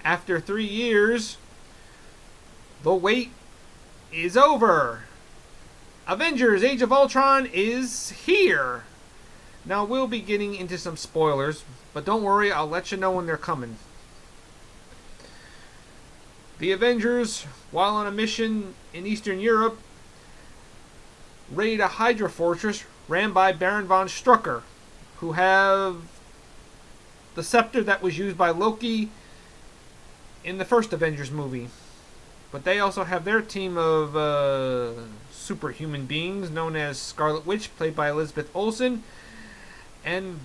After 3 years, the wait is over. Avengers Age of Ultron is here. Now, we'll be getting into some spoilers, but don't worry, I'll let you know when they're coming. The Avengers, while on a mission in Eastern Europe, raid a Hydra fortress ran by Baron von Strucker, who have the scepter that was used by Loki in the first Avengers movie. But they also have their team of superhuman beings known as Scarlet Witch, played by Elizabeth Olsen, and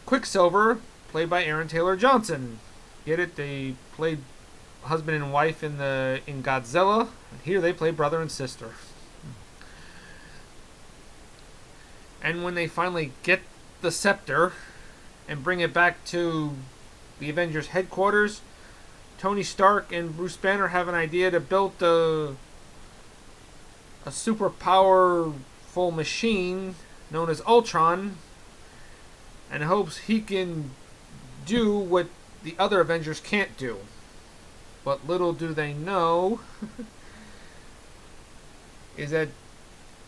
Quicksilver, played by Aaron Taylor Johnson. Get it? They played husband and wife in Godzilla. Here they play brother and sister. And when they finally get the scepter and bring it back to the Avengers headquarters, Tony Stark and Bruce Banner have an idea to build a super powerful machine known as Ultron, and hopes he can do what the other Avengers can't do. But little do they know is that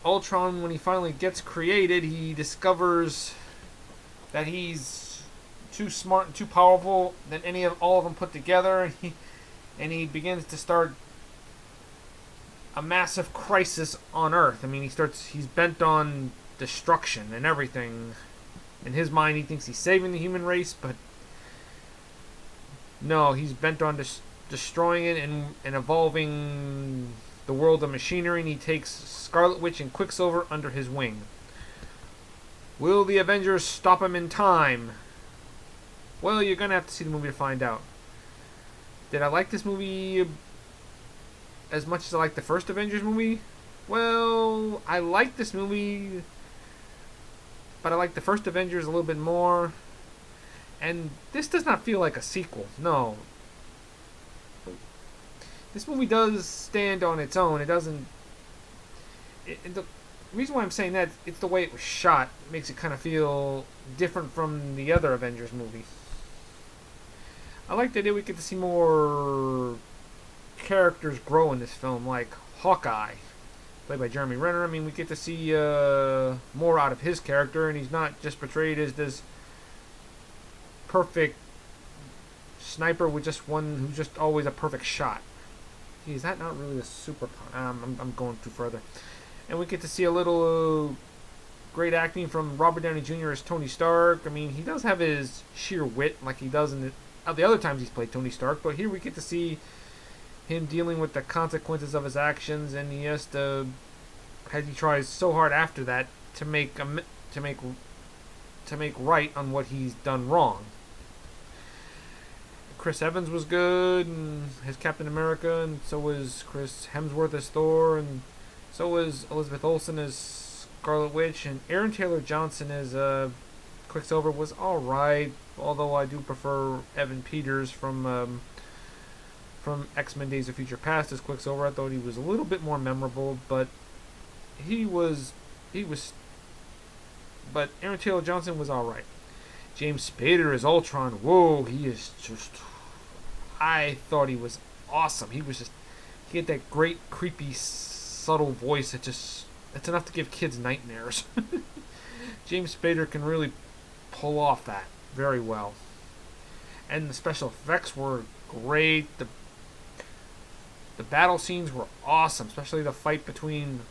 Ultron, when he finally gets created, he discovers that he's too smart and too powerful than all of them put together, and he begins to start a massive crisis on Earth. I mean, he's bent on destruction and everything. In his mind, he thinks he's saving the human race, but no, he's bent on destroying it and evolving the world of machinery, and he takes Scarlet Witch and Quicksilver under his wing. Will the Avengers stop him in time? Well, you're gonna have to see the movie to find out. Did I like this movie as much as I liked the first Avengers movie? Well, I liked this movie, but I like the first Avengers a little bit more. And this does not feel like a sequel. No. This movie does stand on its own. It doesn't... the reason why I'm saying that, it's the way it was shot. It makes it kind of feel different from the other Avengers movie. I like the idea we get to see more characters grow in this film, like Hawkeye, played by Jeremy Renner. I mean, we get to see more out of his character, and he's not just portrayed as this perfect sniper with just one who's just always a perfect shot. Gee, is that not really a super... I'm going too further. And we get to see a little great acting from Robert Downey Jr. as Tony Stark. I mean, he does have his sheer wit like he does in the other times he's played Tony Stark, but here we get to see him dealing with the consequences of his actions, and he tries so hard after that to make right on what he's done wrong. Chris Evans was good, and his Captain America, and so was Chris Hemsworth as Thor, and so was Elizabeth Olsen as Scarlet Witch, and Aaron Taylor Johnson as Quicksilver was alright, although I do prefer Evan Peters from X-Men Days of Future Past as Quicksilver. I thought he was a little bit more memorable, but but Aaron Taylor Johnson was alright. James Spader as Ultron, whoa, he is just... I thought he was awesome. He had that great, creepy, subtle voice that's enough to give kids nightmares. James Spader can really pull off that very well. And the special effects were great. The battle scenes were awesome, especially the fight between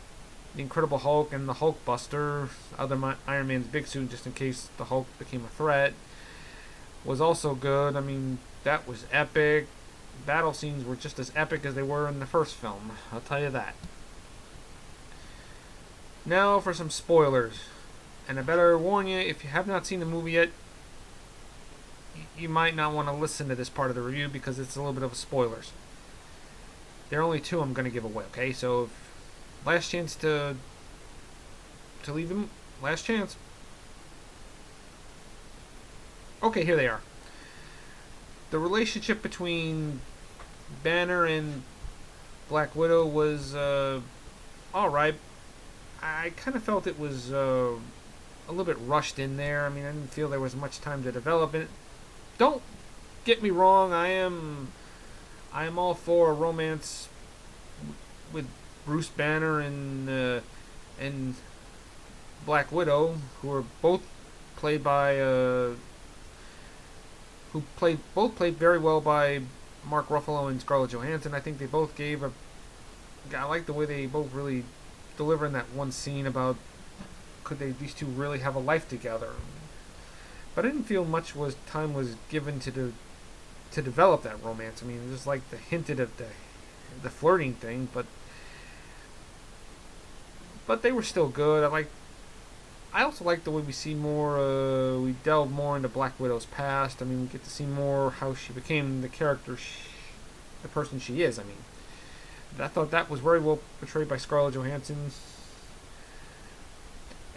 the Incredible Hulk and the Hulkbuster, other Iron Man's big suit, just in case the Hulk became a threat, was also good. I mean, that was epic. Battle scenes were just as epic as they were in the first film, I'll tell you that. Now for some spoilers. And I better warn you, if you have not seen the movie yet, you might not want to listen to this part of the review because it's a little bit of spoilers. There are only two I'm going to give away, okay? So, last chance to leave them. Last chance. Okay, here they are. The relationship between Banner and Black Widow was alright. I kind of felt it was a little bit rushed in there. I mean, I didn't feel there was much time to develop it. Don't get me wrong, I am I am all for a romance with Bruce Banner and Black Widow, who are both played by played very well by Mark Ruffalo and Scarlett Johansson. I think they both gave a. I like the way they both really deliver in that one scene about could these two really have a life together. But I didn't feel much time was given to develop that romance. I mean, just like the hinted at the flirting thing, but they were still good. I also like the way we see more. We delve more into Black Widow's past. I mean, we get to see more how she became the character, the person she is. I mean, I thought that was very well portrayed by Scarlett Johansson.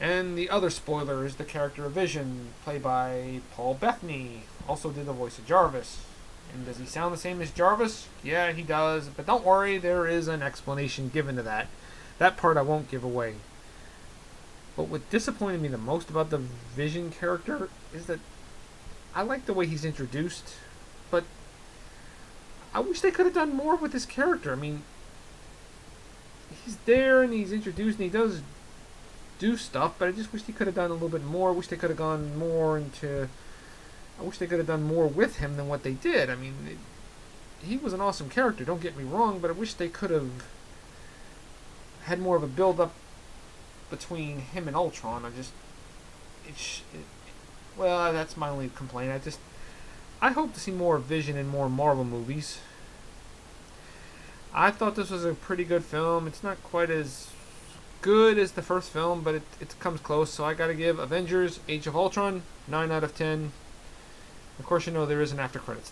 And the other spoiler is the character of Vision, played by Paul Bettany, also did the voice of Jarvis. And does he sound the same as Jarvis? Yeah, he does. But don't worry, there is an explanation given to that. That part I won't give away. But what disappointed me the most about the Vision character is that I like the way he's introduced, but I wish they could have done more with this character. I mean, he's there and he's introduced and he does do stuff, but I just wish they could have done a little bit more. I wish they could have gone more into. I wish they could have done more with him than what they did. I mean, he was an awesome character, don't get me wrong, but I wish they could have had more of a build-up between him and Ultron. Well, that's my only complaint. I hope to see more Vision in more Marvel movies. I thought this was a pretty good film. It's not quite as good as the first film, but it comes close, so I gotta give Avengers Age of Ultron 9 out of 10. Of course, you know there is an mid-credits